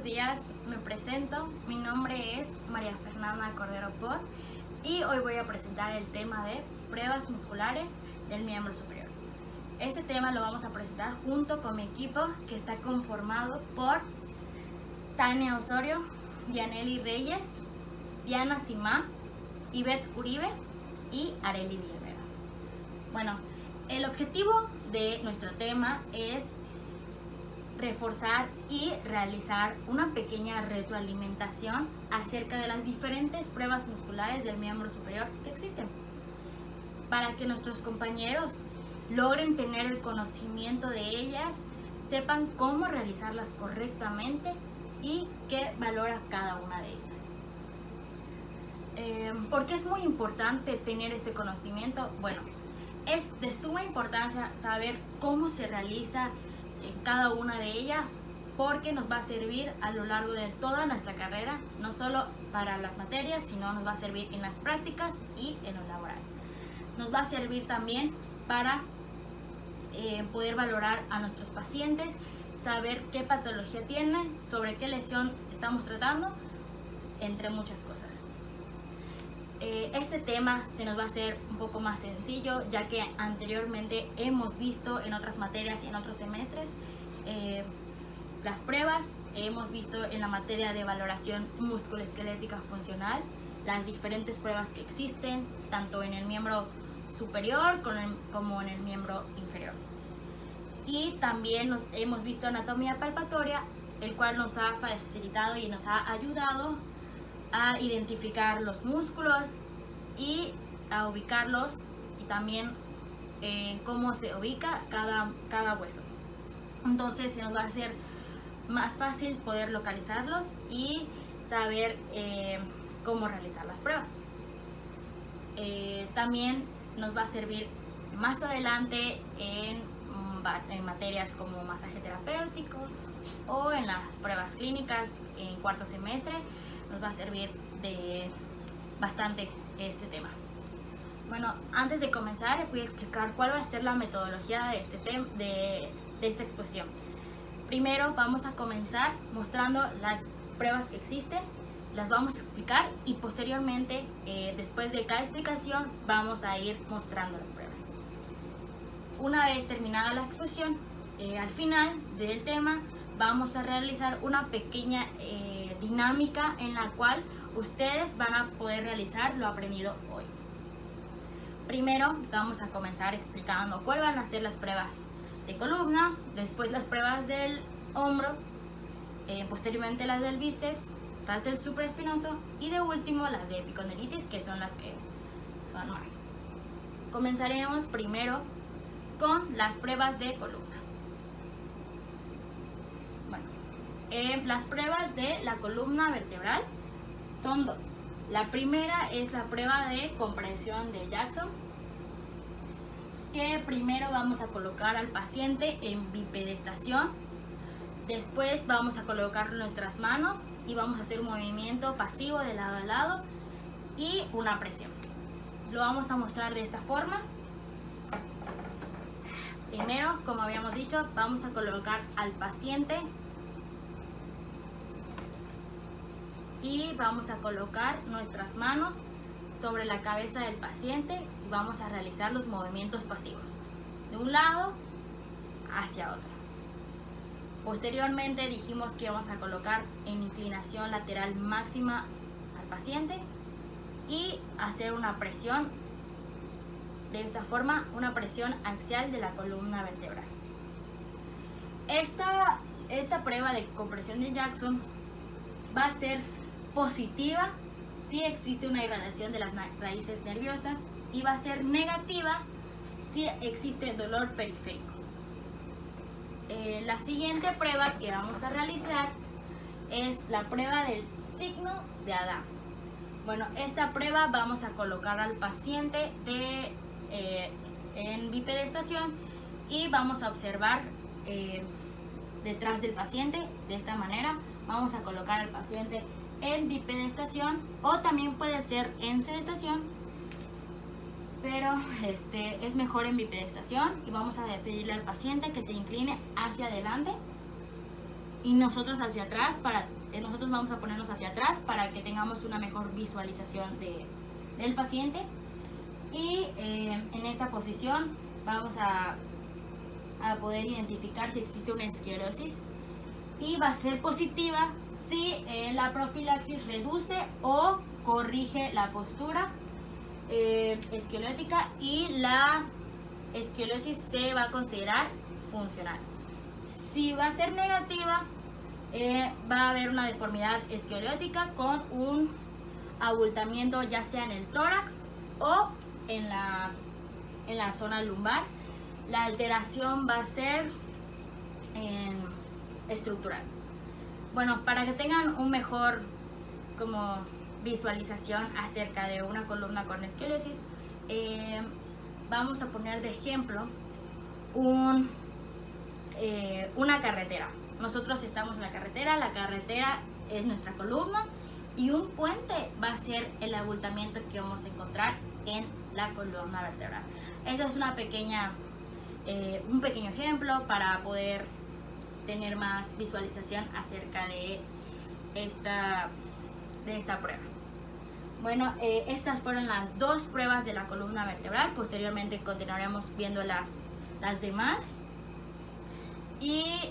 buenos días, me presento, mi nombre es María Fernanda Cordero Pot y hoy voy a presentar el tema de pruebas musculares del miembro superior. Este tema lo vamos a presentar junto con mi equipo que está conformado por Tania Osorio, Dianely Reyes, Diana Simá, Ivette Uribe y Arely Villavera. Bueno, el objetivo de nuestro tema es reforzar y realizar una pequeña retroalimentación acerca de las diferentes pruebas musculares del miembro superior que existen, para que nuestros compañeros logren tener el conocimiento de ellas, sepan cómo realizarlas correctamente y qué valora cada una de ellas. ¿Por qué es muy importante tener este conocimiento? Bueno, es de suma importancia saber cómo se realiza cada una de ellas, porque nos va a servir a lo largo de toda nuestra carrera, no solo para las materias, sino nos va a servir en las prácticas y en lo laboral. Nos va a servir también para poder valorar a nuestros pacientes, saber qué patología tienen, sobre qué lesión estamos tratando, entre muchas cosas. Este tema se nos va a hacer un poco más sencillo, ya que anteriormente hemos visto en otras materias y en otros semestres las pruebas. Hemos visto en la materia de valoración musculoesquelética funcional las diferentes pruebas que existen, tanto en el miembro superior como en el miembro inferior. Y también hemos visto anatomía palpatoria, el cual nos ha facilitado y nos ha ayudado a identificar los músculos y a ubicarlos, y también cómo se ubica cada hueso. Entonces se nos va a hacer más fácil poder localizarlos y saber cómo realizar las pruebas. También nos va a servir más adelante en materias como masaje terapéutico o en las pruebas clínicas en cuarto semestre. Nos va a servir de bastante este tema. Bueno, antes de comenzar voy a explicar cuál va a ser la metodología de esta exposición. Primero vamos a comenzar mostrando las pruebas que existen, las vamos a explicar y posteriormente, después de cada explicación, vamos a ir mostrando las pruebas. Una vez terminada la exposición, al final del tema vamos a realizar una pequeña dinámica en la cual ustedes van a poder realizar lo aprendido hoy. Primero vamos a comenzar explicando cuáles van a ser las pruebas de columna, después las pruebas del hombro, posteriormente las del bíceps, las del supraespinoso y de último las de epicondilitis, que son las que son más. Comenzaremos primero con las pruebas de columna. Las pruebas de la columna vertebral son dos. La primera es la prueba de comprensión de Jackson, que primero vamos a colocar al paciente en bipedestación. Después vamos a colocar nuestras manos y vamos a hacer un movimiento pasivo de lado a lado y una presión. Lo vamos a mostrar de esta forma. Primero, como habíamos dicho, vamos a colocar al paciente y vamos a colocar nuestras manos sobre la cabeza del paciente y vamos a realizar los movimientos pasivos de un lado hacia otro. Posteriormente dijimos que vamos a colocar en inclinación lateral máxima al paciente y hacer una presión de esta forma, una presión axial de la columna vertebral. Esta prueba de compresión de Jackson va a ser positiva si existe una irradiación de las raíces nerviosas y va a ser negativa si existe dolor periférico. La siguiente prueba que vamos a realizar es la prueba del signo de Adán. Bueno, esta prueba vamos a colocar al paciente en bipedestación y vamos a observar detrás del paciente de esta manera. Vamos a colocar al paciente en bipedestación o también puede ser en sedestación, pero es mejor en bipedestación, y vamos a pedirle al paciente que se incline hacia adelante y nosotros hacia atrás, nosotros vamos a ponernos hacia atrás para que tengamos una mejor visualización del paciente. Y en esta posición vamos a poder identificar si existe una esclerosis, y va a ser positiva si la profilaxis reduce o corrige la postura esquelética, y la esclerosis se va a considerar funcional. Si va a ser negativa, va a haber una deformidad esquelética con un abultamiento ya sea en el tórax o en la zona lumbar. La alteración va a ser estructural. Bueno, para que tengan un mejor como visualización acerca de una columna con esclerosis, vamos a poner de ejemplo una carretera. Nosotros estamos en la carretera es nuestra columna, y un puente va a ser el abultamiento que vamos a encontrar en la columna vertebral. Esto es un pequeño ejemplo para poder tener más visualización acerca de esta prueba. Bueno, estas fueron las dos pruebas de la columna vertebral. Posteriormente continuaremos viendo las demás. Y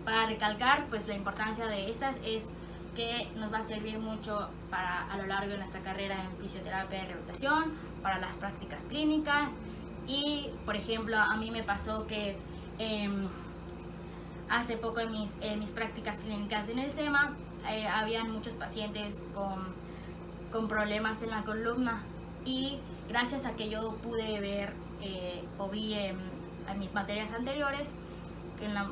para recalcar, pues la importancia de estas es que nos va a servir mucho a lo largo de nuestra carrera en fisioterapia y rehabilitación, para las prácticas clínicas. Y por ejemplo, a mí me pasó que hace poco en mis prácticas clínicas en el SEMA habían muchos pacientes con problemas en la columna, y gracias a que yo pude ver o vi en mis materias anteriores,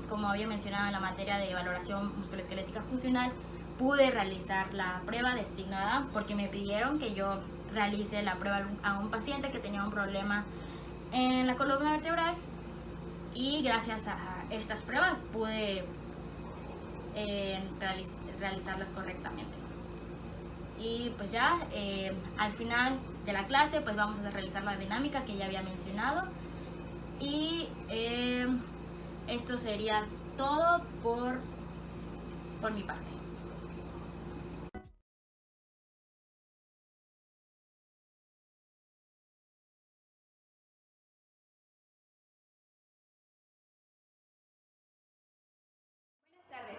como había mencionado en la materia de valoración musculoesquelética funcional, pude realizar la prueba de signo de Down, porque me pidieron que yo realice la prueba a un paciente que tenía un problema en la columna vertebral, y gracias a estas pruebas pude realizarlas correctamente. Y pues ya al final de la clase pues vamos a realizar la dinámica que ya había mencionado, y esto sería todo por mi parte.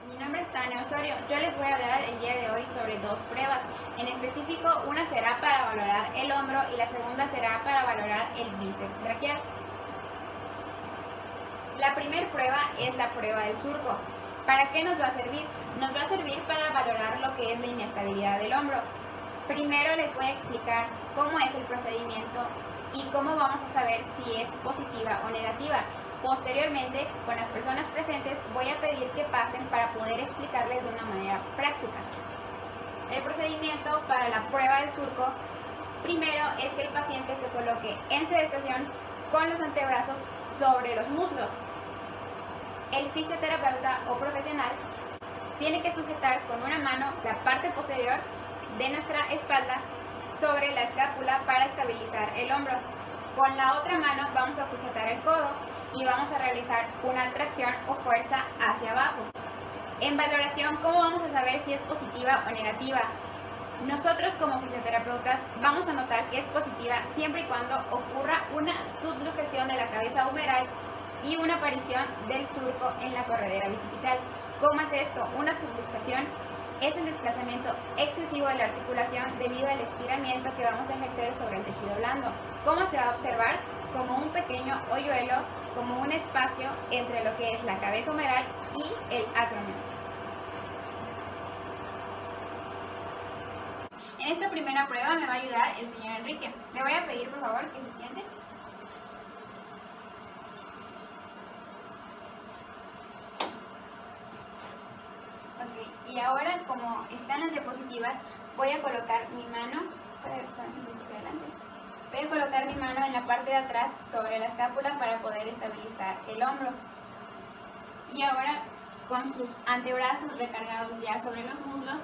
Mi nombre es Tania Osorio. Yo les voy a hablar el día de hoy sobre dos pruebas. En específico, una será para valorar el hombro y la segunda será para valorar el bíceps braquial. La primera prueba es la prueba del surco. ¿Para qué nos va a servir? Nos va a servir para valorar lo que es la inestabilidad del hombro. Primero les voy a explicar cómo es el procedimiento y cómo vamos a saber si es positiva o negativa. Posteriormente, con las personas presentes, voy a pedir que pasen para poder explicarles de una manera práctica. El procedimiento para la prueba del surco, primero es que el paciente se coloque en sedestación con los antebrazos sobre los muslos. El fisioterapeuta o profesional tiene que sujetar con una mano la parte posterior de nuestra espalda sobre la escápula para estabilizar el hombro. Con la otra mano vamos a sujetar el codo y vamos a realizar una tracción o fuerza hacia abajo. En valoración, ¿cómo vamos a saber si es positiva o negativa? Nosotros como fisioterapeutas vamos a notar que es positiva siempre y cuando ocurra una subluxación de la cabeza humeral y una aparición del surco en la corredera bicipital. ¿Cómo es esto? Una subluxación es el desplazamiento excesivo de la articulación debido al estiramiento que vamos a ejercer sobre el tejido blando. ¿Cómo se va a observar? Como un pequeño hoyuelo, como un espacio entre lo que es la cabeza humeral y el acromion. En esta primera prueba me va a ayudar el señor Enrique. Le voy a pedir por favor que se siente. Ok, y ahora como están las diapositivas, voy a colocar mi mano, voy a colocar mi mano en la parte de atrás sobre la escápula para poder estabilizar el hombro. Y ahora con sus antebrazos recargados ya sobre los muslos,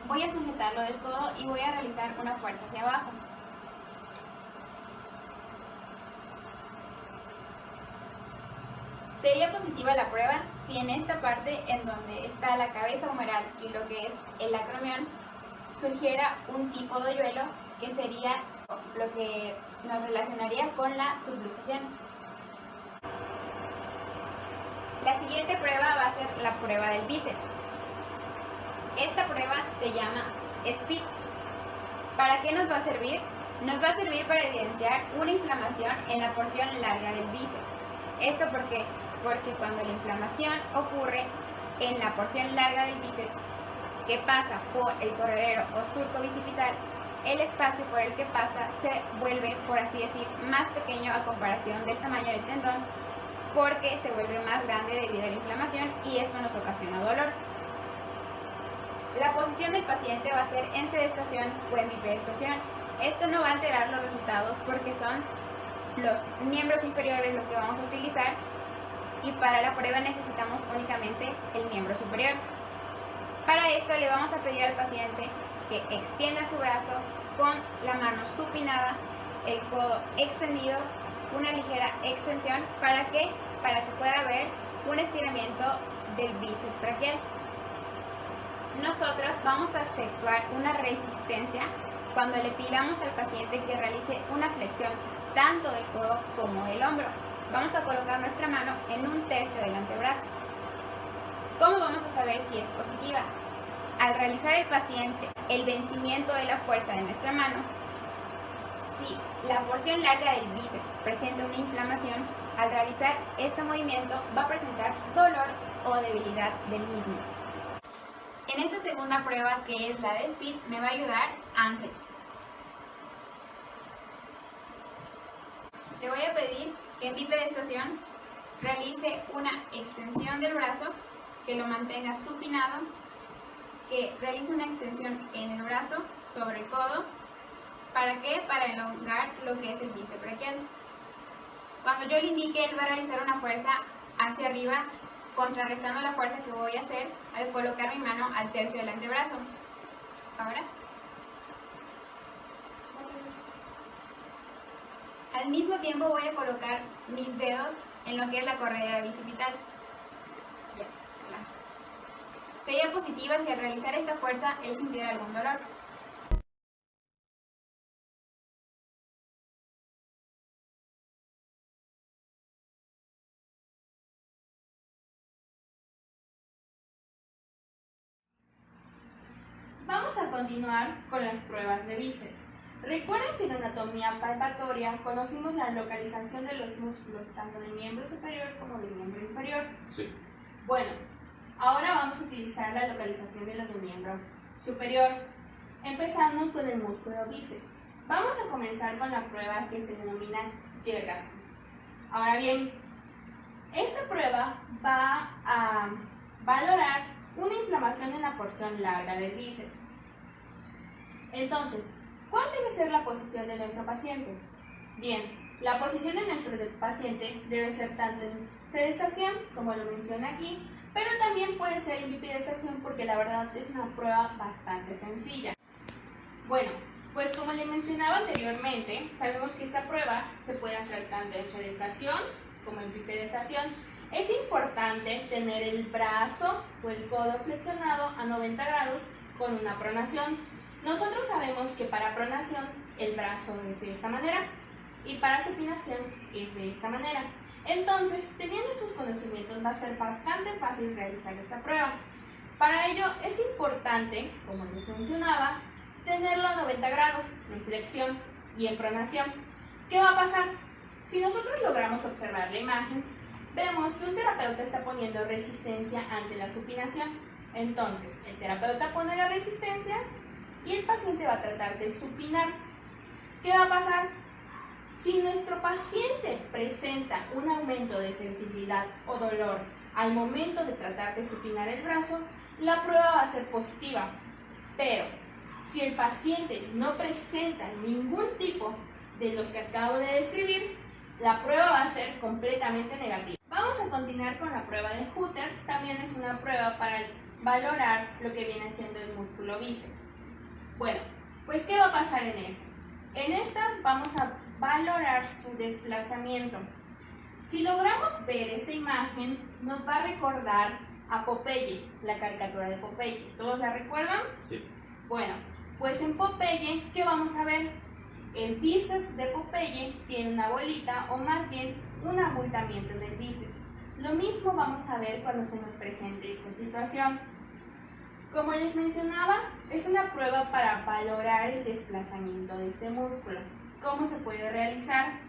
voy a sujetarlo del codo y voy a realizar una fuerza hacia abajo. ¿Sería positiva la prueba? si en esta parte en donde está la cabeza humeral y lo que es el acromión surgiera un tipo de hoyuelo que sería lo que nos relacionaría con la subluxación. La siguiente prueba va a ser la prueba del bíceps. Esta prueba se llama SPID. ¿Para qué nos va a servir? Nos va a servir para evidenciar una inflamación en la porción larga del bíceps. ¿Esto por qué? Porque cuando la inflamación ocurre en la porción larga del bíceps, que pasa por el corredero o surco bicipital, el espacio por el que pasa se vuelve, por así decir, más pequeño a comparación del tamaño del tendón, porque se vuelve más grande debido a la inflamación y esto nos ocasiona dolor. La posición del paciente va a ser en sedestación o en bipedestación. Esto no va a alterar los resultados porque son los miembros inferiores los que vamos a utilizar y para la prueba necesitamos únicamente el miembro superior. Para esto le vamos a pedir al paciente que extienda su brazo con la mano supinada, el codo extendido, una ligera extensión para que pueda haber un estiramiento del bíceps braquial. Nosotros vamos a efectuar una resistencia cuando le pidamos al paciente que realice una flexión tanto del codo como del hombro. Vamos a colocar nuestra mano en un tercio del antebrazo. ¿Cómo vamos a saber si es positiva? Al realizar el paciente el vencimiento de la fuerza de nuestra mano, si la porción larga del bíceps presenta una inflamación, al realizar este movimiento va a presentar dolor o debilidad del mismo. En esta segunda prueba, que es la de SPID, me va a ayudar Ángel. Le voy a pedir que en bipedestación realice una extensión del brazo, que lo mantenga supinado, que realice una extensión en el brazo sobre el codo. ¿Para qué? Para elongar lo que es el bíceps braquial. Cuando yo le indique, él va a realizar una fuerza hacia arriba, contrarrestando la fuerza que voy a hacer al colocar mi mano al tercio del antebrazo. Ahora. Al mismo tiempo voy a colocar mis dedos en lo que es la corredera bicipital. Sería positiva si al realizar esta fuerza él sintiera algún dolor. Vamos a continuar con las pruebas de bíceps. Recuerden que en anatomía palpatoria conocimos la localización de los músculos tanto del miembro superior como del miembro inferior. Sí. Bueno, ahora vamos a utilizar la localización de los del miembro superior, empezando con el músculo bíceps. Vamos a comenzar con la prueba que se denomina Yergason. Ahora bien, esta prueba va a valorar una inflamación en la porción larga del bíceps. Entonces, ¿cuál debe ser la posición de nuestro paciente? Bien, la posición de nuestro paciente debe ser tanto en sedestación, como lo menciona aquí, pero también puede ser en bipedestación porque la verdad es una prueba bastante sencilla. Bueno, pues como le mencionaba anteriormente, sabemos que esta prueba se puede hacer tanto en sedestación como en bipedestación. Es importante tener el brazo o el codo flexionado a 90 grados con una pronación. Nosotros sabemos que para pronación el brazo es de esta manera y para supinación es de esta manera. Entonces, teniendo estos conocimientos va a ser bastante fácil realizar esta prueba. Para ello es importante, como les mencionaba, tenerlo a 90 grados en flexión y en pronación. ¿Qué va a pasar? Si nosotros logramos observar la imagen, vemos que un terapeuta está poniendo resistencia ante la supinación. Entonces, el terapeuta pone la resistencia y el paciente va a tratar de supinar. ¿Qué va a pasar? Si nuestro paciente presenta un aumento de sensibilidad o dolor al momento de tratar de supinar el brazo, la prueba va a ser positiva. Pero, si el paciente no presenta ningún tipo de los que acabo de describir, la prueba va a ser completamente negativa. Vamos a continuar con la prueba de Hutter. También es una prueba para valorar lo que viene siendo el músculo bíceps. Bueno, pues ¿qué va a pasar en esta? En esta vamos a valorar su desplazamiento. Si logramos ver esta imagen, nos va a recordar a Popeye, la caricatura de Popeye. ¿Todos la recuerdan? Sí. Bueno, pues en Popeye, ¿qué vamos a ver? El bíceps de Popeye tiene una bolita o más bien un abultamiento en el bíceps. Lo mismo vamos a ver cuando se nos presente esta situación. Como les mencionaba, es una prueba para valorar el desplazamiento de este músculo. ¿Cómo se puede realizar?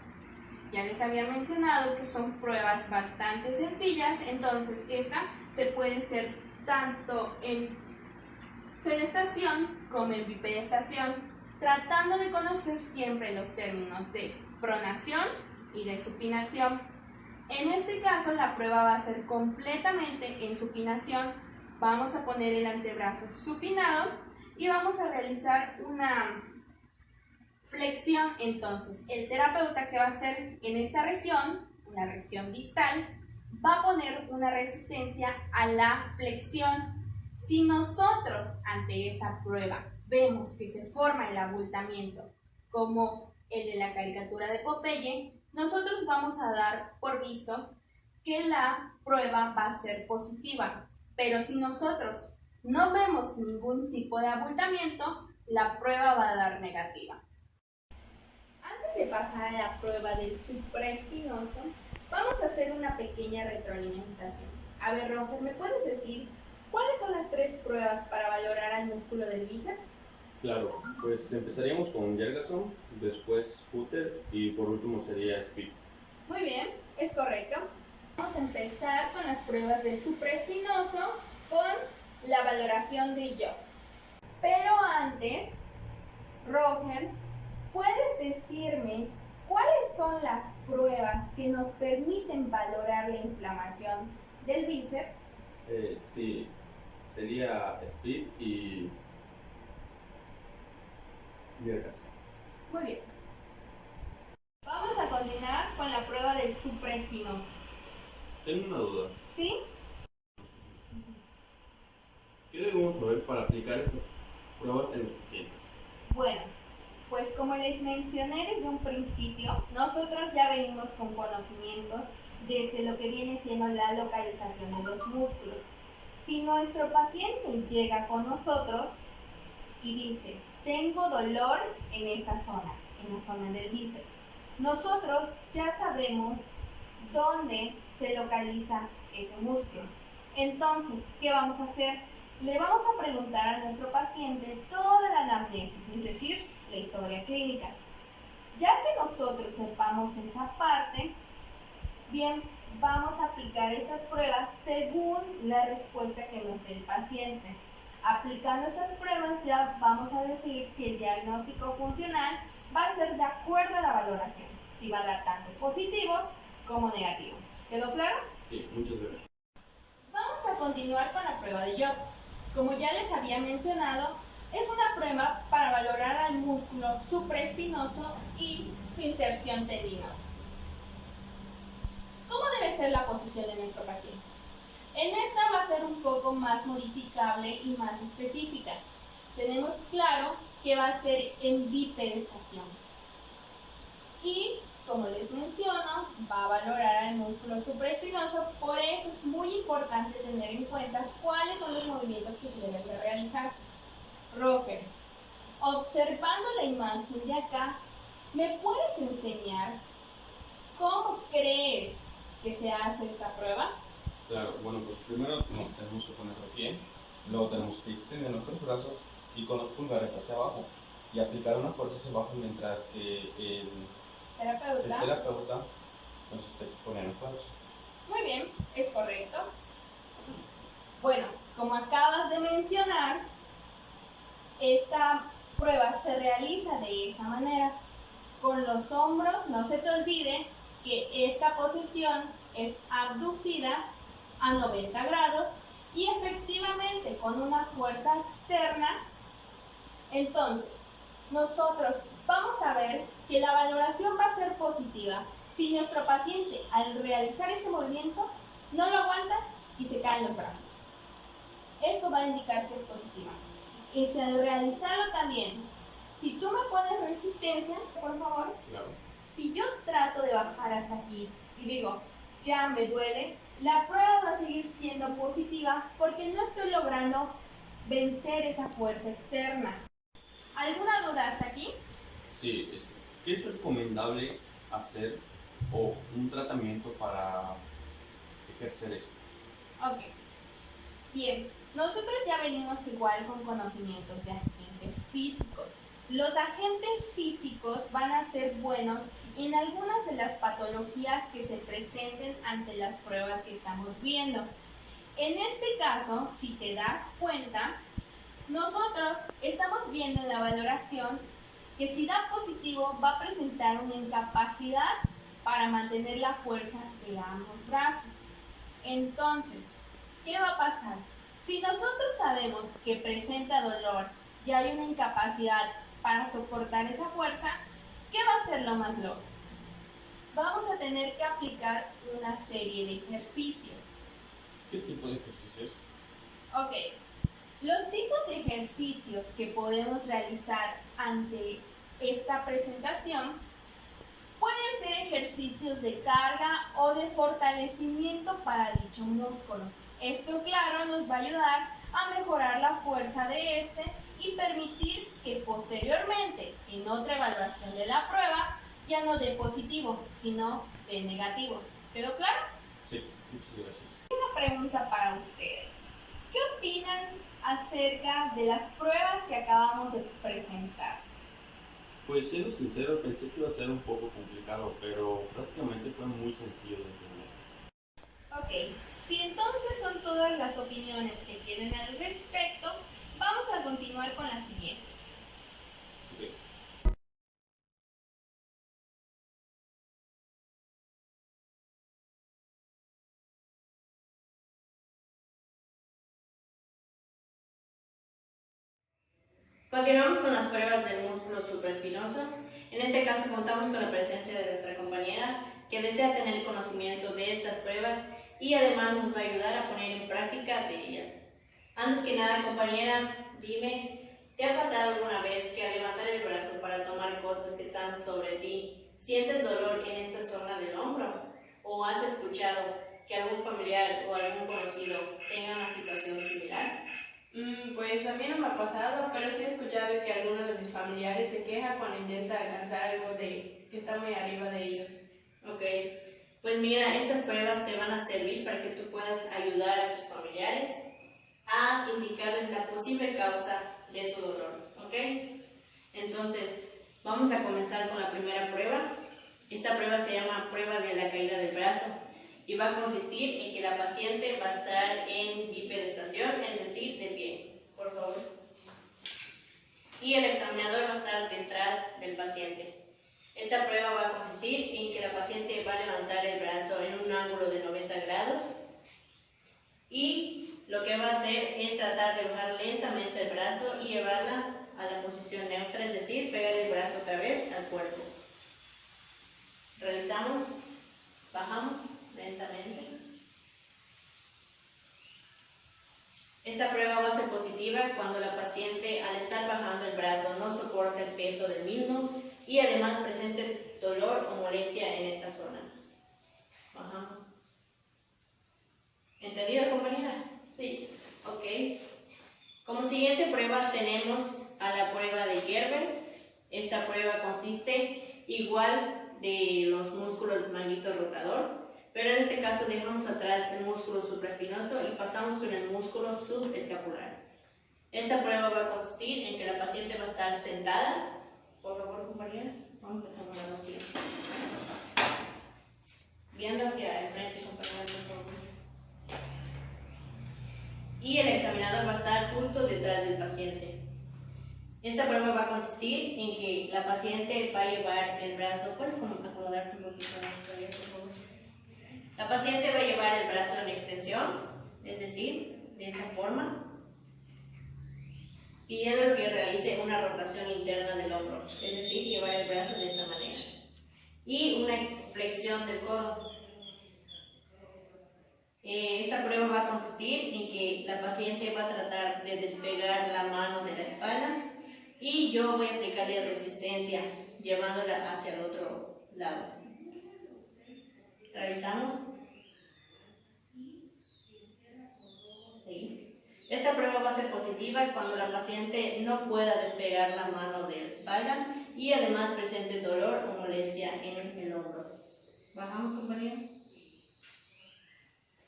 Ya les había mencionado que son pruebas bastante sencillas, entonces esta se puede hacer tanto en sedestación como en bipedestación, tratando de conocer siempre los términos de pronación y de supinación. En este caso la prueba va a ser completamente en supinación. Vamos a poner el antebrazo supinado y vamos a realizar una flexión. Entonces el terapeuta, que va a hacer en esta región, una región distal, va a poner una resistencia a la flexión. Si nosotros ante esa prueba vemos que se forma el abultamiento como el de la caricatura de Popeye, nosotros vamos a dar por visto que la prueba va a ser positiva. Pero si nosotros no vemos ningún tipo de abultamiento, la prueba va a dar negativa. Antes de pasar a la prueba del supraespinoso, vamos a hacer una pequeña retroalimentación. A ver, Roger, ¿me puedes decir cuáles son las 3 pruebas para valorar al músculo del bíceps? Claro, pues empezaríamos con Yergason, después Hutter y por último sería Speed. Muy bien, es correcto. Vamos a empezar con las pruebas del supraespinoso con la valoración del yo. Pero antes, Roger, ¿puedes decirme cuáles son las pruebas que nos permiten valorar la inflamación del bíceps? Sí, sería Speed y Yergason. Muy bien. Vamos a continuar con la prueba del supraespinoso. Tengo una duda. ¿Sí? ¿Qué debemos saber para aplicar estas pruebas en los pacientes? Bueno, pues como les mencioné desde un principio, nosotros ya venimos con conocimientos desde lo que viene siendo la localización de los músculos. Si nuestro paciente llega con nosotros y dice, tengo dolor en esta zona, en la zona del bíceps, nosotros ya sabemos dónde se localiza ese músculo. Entonces, ¿qué vamos a hacer? Le vamos a preguntar a nuestro paciente toda la anamnesis, es decir, la historia clínica. Ya que nosotros sepamos esa parte, bien, vamos a aplicar estas pruebas según la respuesta que nos dé el paciente. Aplicando esas pruebas ya vamos a decir si el diagnóstico funcional va a ser de acuerdo a la valoración, si va a dar tanto positivo como negativo. ¿Quedó claro? Sí, muchas gracias. Vamos a continuar con la prueba de Job. Como ya les había mencionado, es una prueba para valorar al músculo supraespinoso y su inserción tendinosa. ¿Cómo debe ser la posición de nuestro paciente? En esta va a ser un poco más modificable y más específica. Tenemos claro que va a ser en bipedestación. Y, como les menciono, va a valorar al músculo supraespinoso, por eso es muy importante tener en cuenta cuáles son los movimientos que se deben de realizar. Roger, observando la imagen de acá, ¿me puedes enseñar cómo crees que se hace esta prueba? Claro, bueno, pues primero nos tenemos que poner de pie, luego tenemos que extender nuestros brazos y con los pulgares hacia abajo y aplicar una fuerza hacia abajo mientras que el terapeuta nos esté poniendo fuerza. Muy bien, es correcto. Bueno, como acabas de mencionar, esta prueba se realiza de esa manera. Con los hombros, no se te olvide que esta posición es abducida a 90 grados y efectivamente con una fuerza externa. Entonces, nosotros vamos a ver que la valoración va a ser positiva si nuestro paciente al realizar ese movimiento no lo aguanta y se caen los brazos. Eso va a indicar que es positiva. Y si al realizarlo también, si tú me pones resistencia, por favor, Claro. si yo trato de bajar hasta aquí y digo, ya me duele, la prueba va a seguir siendo positiva porque no estoy logrando vencer esa fuerza externa. ¿Alguna duda hasta aquí? Sí, ¿qué es recomendable hacer o un tratamiento para ejercer esto? Ok. Bien, nosotros ya venimos igual con conocimientos de agentes físicos. Los agentes físicos van a ser buenos en algunas de las patologías que se presenten ante las pruebas que estamos viendo. En este caso, si te das cuenta, nosotros estamos viendo en la valoración que si da positivo va a presentar una incapacidad para mantener la fuerza de ambos brazos. Entonces, ¿qué va a pasar? Si nosotros sabemos que presenta dolor y hay una incapacidad para soportar esa fuerza, ¿qué va a ser lo más lógico? Vamos a tener que aplicar una serie de ejercicios. ¿Qué tipo de ejercicios? Ok, los tipos de ejercicios que podemos realizar ante esta presentación pueden ser ejercicios de carga o de fortalecimiento para dicho músculo. Esto, claro, nos va a ayudar a mejorar la fuerza de este y permitir que posteriormente, en otra evaluación de la prueba, ya no dé positivo, sino de negativo. ¿Quedó claro? Sí, muchas gracias. Una pregunta para ustedes. ¿Qué opinan acerca de las pruebas que acabamos de presentar? Pues siendo sincero, pensé que iba a ser un poco complicado, pero prácticamente fue muy sencillo de entender. Ok, si entonces son todas las opiniones que tienen al respecto, vamos a continuar con las siguientes. Okay. Continuamos con las pruebas del músculo supraespinoso. En este caso contamos con la presencia de nuestra compañera que desea tener conocimiento de estas pruebas y además nos va a ayudar a poner en práctica de ellas. Antes que nada, compañera, dime, ¿te ha pasado alguna vez que al levantar el brazo para tomar cosas que están sobre ti, sientes dolor en esta zona del hombro? ¿O has escuchado que algún familiar o algún conocido tenga una situación similar? Pues a mí no me ha pasado, pero sí he escuchado que alguno de mis familiares se queja cuando intenta alcanzar algo que está muy arriba de ellos. Ok, pues mira, estas pruebas te van a servir para que tú puedas ayudar a tus familiares a indicarles la posible causa de su dolor, ¿ok? Entonces, vamos a comenzar con la primera prueba. Esta prueba se llama prueba de la caída del brazo y va a consistir en que la paciente va a estar en bipedestación, es decir, de pie, por favor. Y el examinador va a estar detrás del paciente. Esta prueba va a consistir en que la paciente va a levantar el brazo en un ángulo de 90 grados y lo que va a hacer es tratar de bajar lentamente el brazo y llevarla a la posición neutra, es decir, pegar el brazo otra vez al cuerpo. Realizamos, bajamos lentamente. Esta prueba va a ser positiva cuando la paciente, al estar bajando el brazo, no soporta el peso del mismo y además presente dolor o molestia en esta zona. Bajamos. ¿Entendido, compañera? Sí. Ok. Como siguiente prueba tenemos a la prueba de Gerber. Esta prueba consiste igual de los músculos manguito rotador, pero en este caso dejamos atrás el músculo supraespinoso y pasamos con el músculo subescapular. Esta prueba va a consistir en que la paciente va a estar sentada. Por favor, compañera, vamos a tomarlo así. Viendo hacia el frente, compañera, por favor. Y el examinador va a estar justo detrás del paciente. Esta prueba va a consistir en que la paciente va a llevar el brazo, puedes acomodarte un poquito más, por favor. La paciente va a llevar el brazo en extensión, es decir, de esta forma, pidiendo que realice una rotación interna del hombro, es decir, llevar el brazo de esta manera, y una flexión del codo. Esta prueba va a consistir en que la paciente va a tratar de despegar la mano de la espalda y yo voy a aplicarle resistencia llevándola hacia el otro lado. Realizamos, Esta prueba va a ser positiva cuando la paciente no pueda despegar la mano de la espalda y además presente dolor o molestia en el hombro. Bajamos, compañera.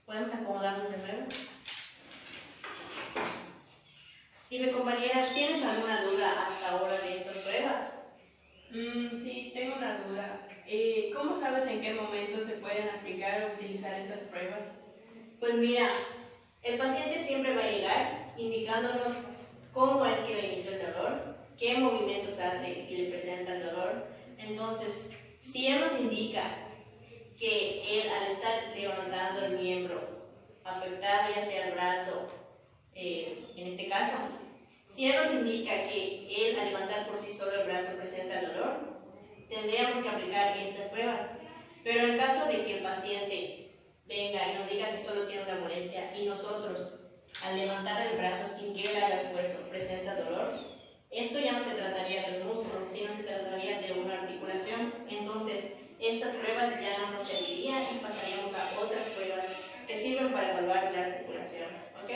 Podemos acomodarnos de nuevo. Dime, compañera, ¿tienes alguna duda hasta ahora de estas pruebas? Sí, tengo una duda. ¿Cómo sabes en qué momento se pueden aplicar o utilizar estas pruebas? Pues mira, el paciente siempre va a llegar indicándonos cómo es que le inició el dolor, qué movimientos hace y le presenta el dolor. Entonces, si él nos indica que él al estar levantando el miembro afectado, ya sea el brazo, en este caso, si él nos indica que él al levantar por sí solo el brazo presenta dolor, tendríamos que aplicar estas pruebas. Pero en caso de que el paciente venga y nos diga que solo tiene una molestia y nosotros al levantar el brazo sin que él haga esfuerzo presenta dolor, esto ya no se trataría de un músculo, sino se trataría de una articulación. Entonces, estas pruebas ya no nos servirían y pasaríamos a otras pruebas que sirven para evaluar la articulación. ¿Ok?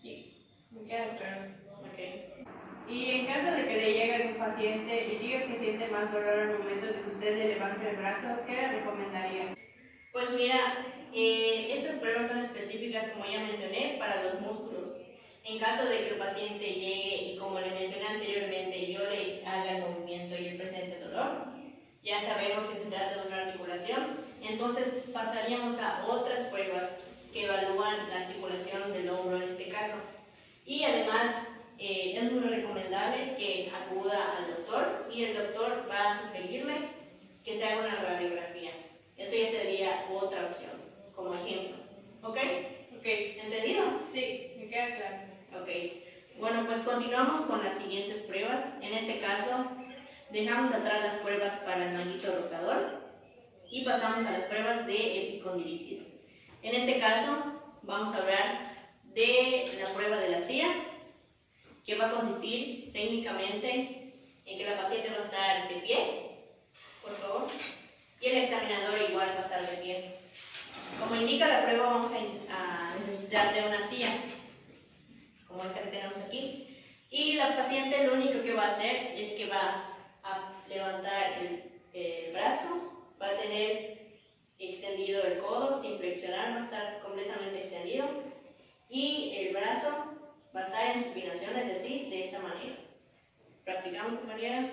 Sí, me queda claro. Ok. Y en caso de que le llegue un paciente y diga que siente más dolor al momento de que usted le levante el brazo, ¿qué le recomendaría? Pues mira, estas pruebas son específicas, como ya mencioné, para los músculos. En caso de que el paciente llegue y, como le mencioné anteriormente, yo le haga el movimiento y él presente dolor, ya sabemos que se trata de una articulación, entonces pasaríamos a otras pruebas que evalúan la articulación del hombro en este caso. Y además, es muy recomendable que acuda al doctor y el doctor va a sugerirle que se haga una radiografía. Eso ya sería otra opción, como ejemplo. ¿Ok? Ok. ¿Entendido? Sí, me queda claro. Ok. Bueno, pues continuamos con las siguientes pruebas. En este caso, dejamos atrás las pruebas para el manguito rotador y pasamos a las pruebas de epicondilitis. En este caso, vamos a hablar de la prueba de la silla, que va a consistir técnicamente en que la paciente va a estar de pie, por favor, y el examinador igual va a estar de pie. Como indica la prueba, vamos a necesitar de una silla, como esta que tenemos aquí, y la paciente lo único que va a hacer es que va a levantar el brazo, va a tener extendido el codo sin flexionar, va a estar completamente extendido, y el brazo va a estar en supinación, es decir, de esta manera. Practicamos, compañera.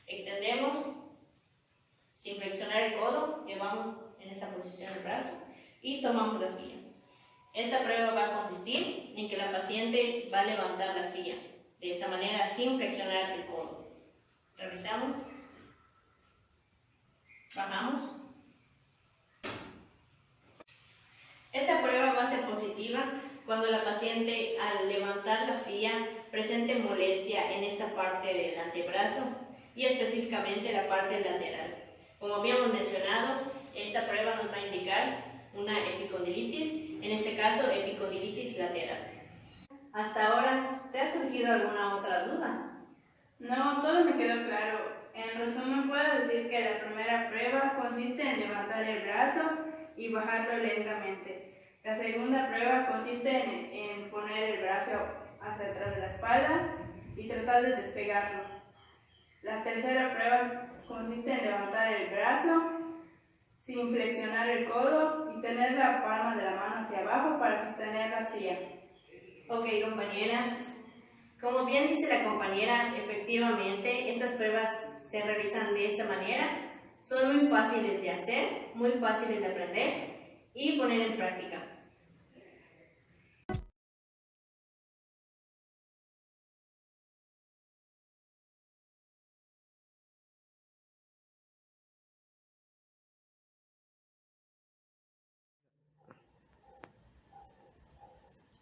Extendemos sin flexionar el codo, llevamos en esa posición el brazo y tomamos la silla. Esta prueba va a consistir en que la paciente va a levantar la silla de esta manera sin flexionar el codo. Revisamos. Bajamos. Esta prueba va a ser positiva cuando la paciente al levantar la silla presente molestia en esta parte del antebrazo y específicamente la parte lateral. Como habíamos mencionado, esta prueba nos va a indicar una epicondilitis, en este caso epicondilitis lateral. Hasta ahora, ¿te ha surgido alguna otra duda? No, todo me quedó claro. En resumen, puedo decir que la primera prueba consiste en levantar el brazo y bajarlo lentamente. La segunda prueba consiste en poner el brazo hacia atrás de la espalda y tratar de despegarlo. La tercera prueba consiste en levantar el brazo sin flexionar el codo y tener la palma de la mano hacia abajo para sostener la silla. Ok, compañera. Como bien dice la compañera, efectivamente estas pruebas se realizan de esta manera. Son muy fáciles de hacer, muy fáciles de aprender y poner en práctica.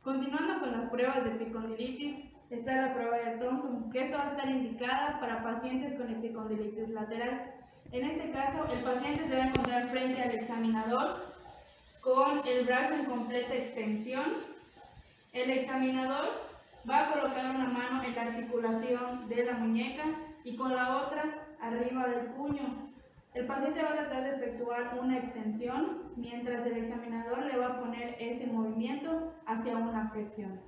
Continuando con las pruebas de epicondilitis, está la prueba de Thompson, que esta va a estar indicada para pacientes con epicondilitis lateral. En este caso, el paciente se va a encontrar frente al examinador con el brazo en completa extensión. El examinador va a colocar una mano en la articulación de la muñeca y con la otra arriba del puño. El paciente va a tratar de efectuar una extensión mientras el examinador le va a poner ese movimiento hacia una flexión.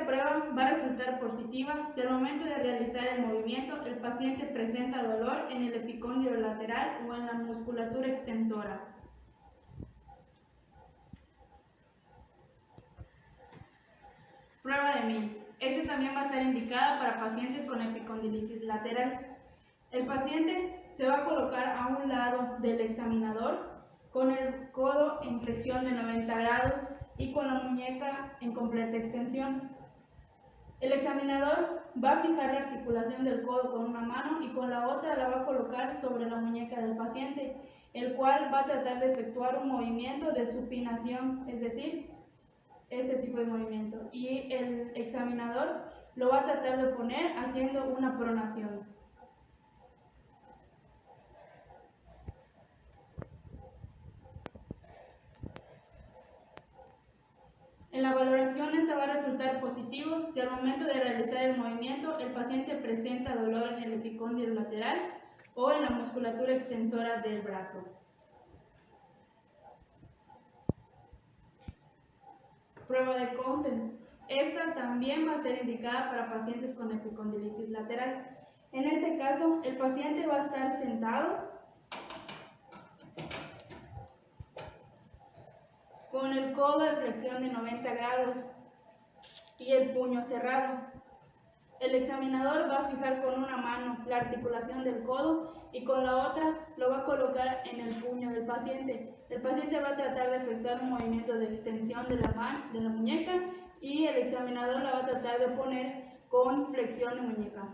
prueba va a resultar positiva si al momento de realizar el movimiento el paciente presenta dolor en el epicóndilo lateral o en la musculatura extensora. Prueba de Mil. Esta también va a estar indicada para pacientes con epicondilitis lateral. El paciente se va a colocar a un lado del examinador con el codo en flexión de 90 grados y con la muñeca en completa extensión. El examinador va a fijar la articulación del codo con una mano y con la otra la va a colocar sobre la muñeca del paciente, el cual va a tratar de efectuar un movimiento de supinación, es decir, este tipo de movimiento. Y el examinador lo va a tratar de poner haciendo una pronación. En la valoración esta va a resultar positivo si al momento de realizar el movimiento el paciente presenta dolor en el epicóndilo lateral o en la musculatura extensora del brazo. Prueba de Cousin. Esta también va a ser indicada para pacientes con epicondilitis lateral. En este caso, el paciente va a estar sentado con el codo de flexión de 90 grados y el puño cerrado. El examinador va a fijar con una mano la articulación del codo y con la otra lo va a colocar en el puño del paciente. El paciente va a tratar de efectuar un movimiento de extensión de la muñeca y el examinador la va a tratar de poner con flexión de muñeca.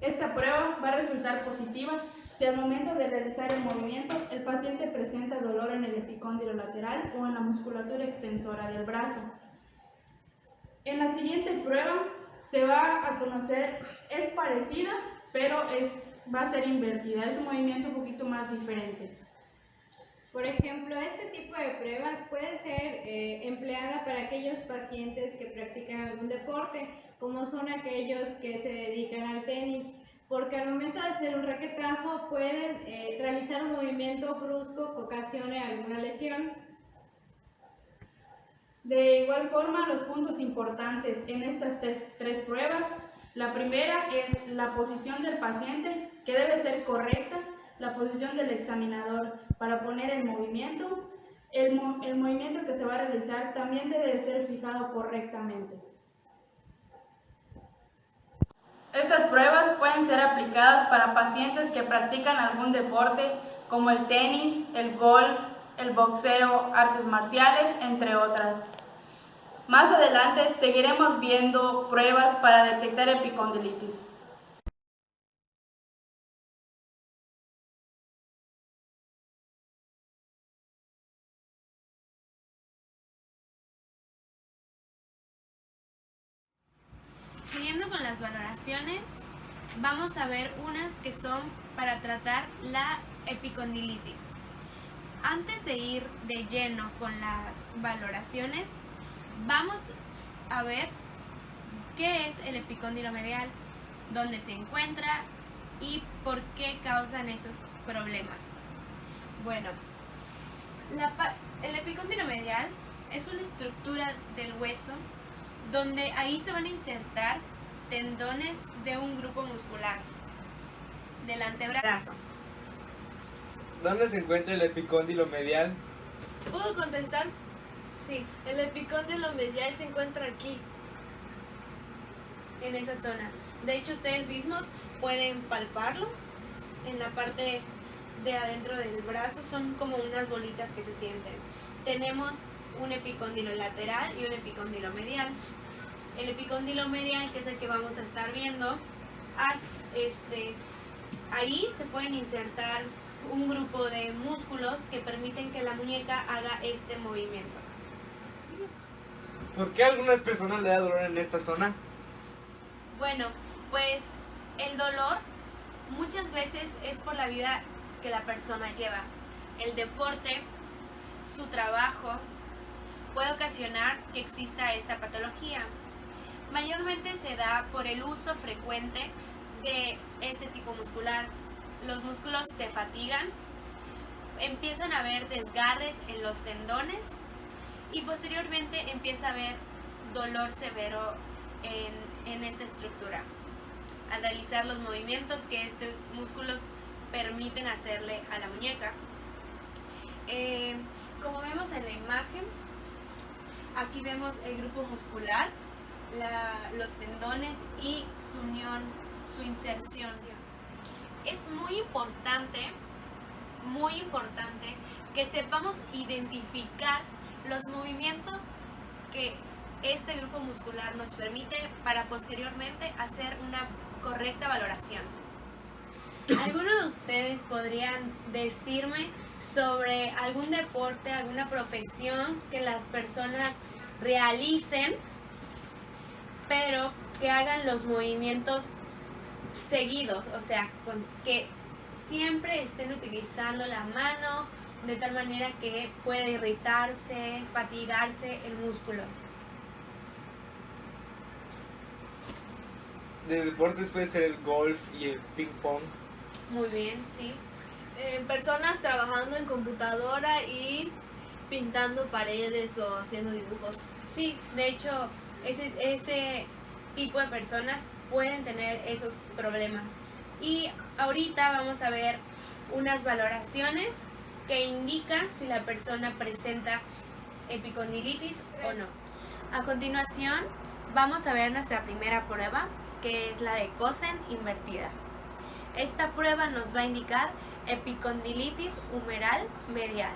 Esta prueba va a resultar positiva si al momento de realizar el movimiento el paciente presenta dolor en el epicóndilo lateral o en la musculatura extensora del brazo. En la siguiente prueba se va a conocer, es parecida, pero va a ser invertida, es un movimiento un poquito más diferente. Por ejemplo, este tipo de pruebas puede ser empleada para aquellos pacientes que practican algún deporte, como son aquellos que se dedican al tenis, porque al momento de hacer un raquetazo pueden realizar un movimiento brusco que ocasione alguna lesión. De igual forma, los puntos importantes en estas tres pruebas, la primera es la posición del paciente, que debe ser correcta, la posición del examinador para poner el movimiento, el movimiento que se va a realizar también debe de ser fijado correctamente. Estas pruebas pueden ser aplicadas para pacientes que practican algún deporte como el tenis, el golf, el boxeo, artes marciales, entre otras. Más adelante seguiremos viendo pruebas para detectar epicondilitis. Siguiendo con las valoraciones, vamos a ver unas que son para tratar la epicondilitis. Antes de ir de lleno con las valoraciones, vamos a ver qué es el epicóndilo medial, dónde se encuentra y por qué causan esos problemas. Bueno, el epicóndilo medial es una estructura del hueso donde ahí se van a insertar tendones de un grupo muscular del antebrazo. ¿Dónde se encuentra el epicóndilo medial? ¿Puedo contestar? Sí, El epicóndilo medial se encuentra aquí. en esa zona. De hecho, ustedes mismos pueden palparlo en la parte de adentro del brazo, son como unas bolitas que se sienten. Tenemos un epicóndilo lateral y un epicóndilo medial. El epicóndilo medial, que es el que vamos a estar viendo, ahí se pueden insertar un grupo de músculos que permiten que la muñeca haga este movimiento. ¿Por qué a algunas personas le da dolor en esta zona? Bueno, pues el dolor muchas veces es por la vida que la persona lleva. El deporte, su trabajo, puede ocasionar que exista esta patología. Mayormente se da por el uso frecuente de este tipo muscular. Los músculos se fatigan empiezan a haber desgarres en los tendones y posteriormente empieza a haber dolor severo en esta estructura al realizar los movimientos que estos músculos permiten hacerle a la muñeca. Como vemos en la imagen, aquí vemos el grupo muscular, los tendones y su unión, su inserción. Es muy importante que sepamos identificar los movimientos que este grupo muscular nos permite para posteriormente hacer una correcta valoración. ¿Algunos de ustedes podrían decirme sobre algún deporte, alguna profesión que las personas realicen, pero que hagan los movimientos seguidos? O sea, que siempre estén utilizando la mano de tal manera que puede irritarse, fatigarse el músculo. De deportes puede ser el golf y el ping pong. Muy bien, sí. Personas trabajando en computadora y pintando paredes o haciendo dibujos. Sí, de hecho, ese tipo de personas pueden tener esos problemas. Y ahorita vamos a ver unas valoraciones que indican si la persona presenta epicondilitis o no. A continuación, vamos a ver nuestra primera prueba, que es la de Cosen invertida. Esta prueba nos va a indicar epicondilitis humeral medial.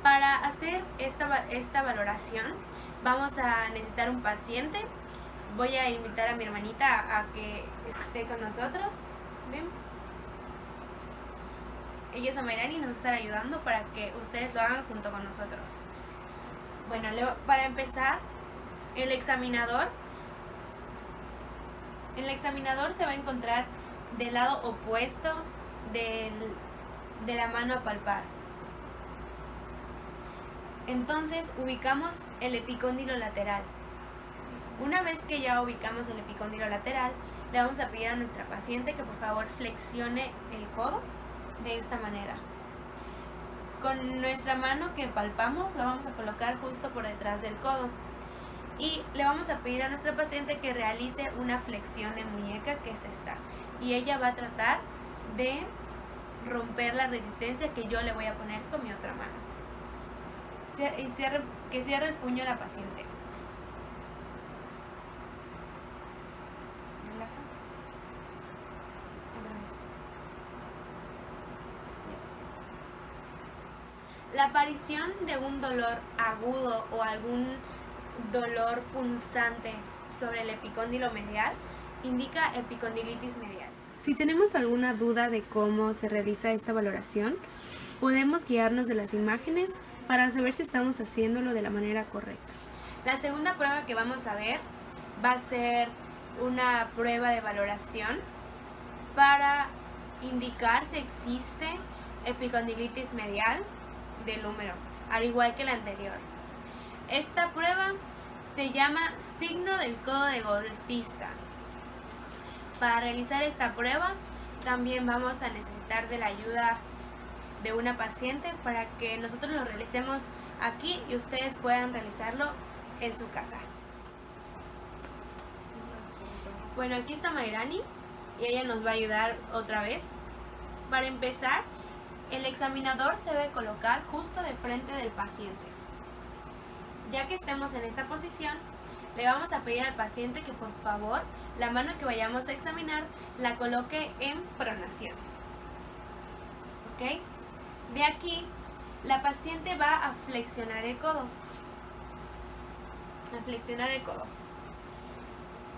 Para hacer esta valoración vamos a necesitar un paciente. Voy a invitar a mi hermanita a que esté con nosotros. ¿Ven? Ella es Amairani y nos va a estar ayudando para que ustedes lo hagan junto con nosotros. Bueno, para empezar, el examinador se va a encontrar del lado opuesto de la mano a palpar. Entonces ubicamos el epicóndilo lateral. Una vez que ya ubicamos el epicóndilo lateral, le vamos a pedir a nuestra paciente que por favor flexione el codo de esta manera. Con nuestra mano que palpamos la vamos a colocar justo por detrás del codo. Y le vamos a pedir a nuestra paciente que realice una flexión de muñeca, que es esta. Y ella va a tratar de romper la resistencia que yo le voy a poner con mi otra mano. Que cierre el puño la paciente. Relaja. Otra vez. La aparición de un dolor agudo o algún dolor punzante sobre el epicóndilo medial indica epicondilitis medial. Si tenemos alguna duda de cómo se realiza esta valoración, podemos guiarnos de las imágenes para saber si estamos haciéndolo de la manera correcta. La segunda prueba que vamos a ver va a ser una prueba de valoración para indicar si existe epicondilitis medial del húmero, al igual que la anterior. Esta prueba se llama signo del codo de golfista. Para realizar esta prueba también vamos a necesitar de la ayuda de una paciente para que nosotros lo realicemos aquí y ustedes puedan realizarlo en su casa. Bueno, aquí está Mairani y ella nos va a ayudar otra vez. Para empezar, el examinador se debe colocar justo de frente del paciente. Ya que estemos en esta posición, le vamos a pedir al paciente que por favor la mano que vayamos a examinar la coloque en pronación. ¿Ok? De aquí, la paciente va a flexionar el codo.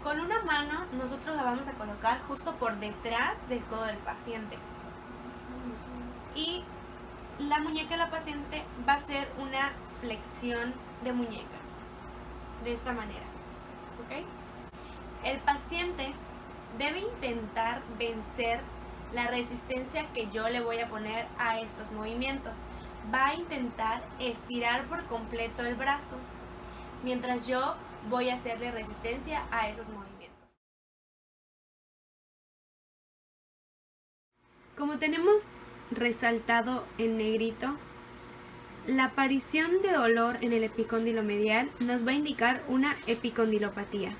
Con una mano nosotros la vamos a colocar justo por detrás del codo del paciente. Y la muñeca de la paciente va a ser una flexión de muñeca. De esta manera. ¿Ok? El paciente debe intentar vencer la resistencia que yo le voy a poner a estos movimientos. Va a intentar estirar por completo el brazo, mientras yo voy a hacerle resistencia a esos movimientos. Como tenemos resaltado en negrito, la aparición de dolor en el epicóndilo medial nos va a indicar una epicondilopatía.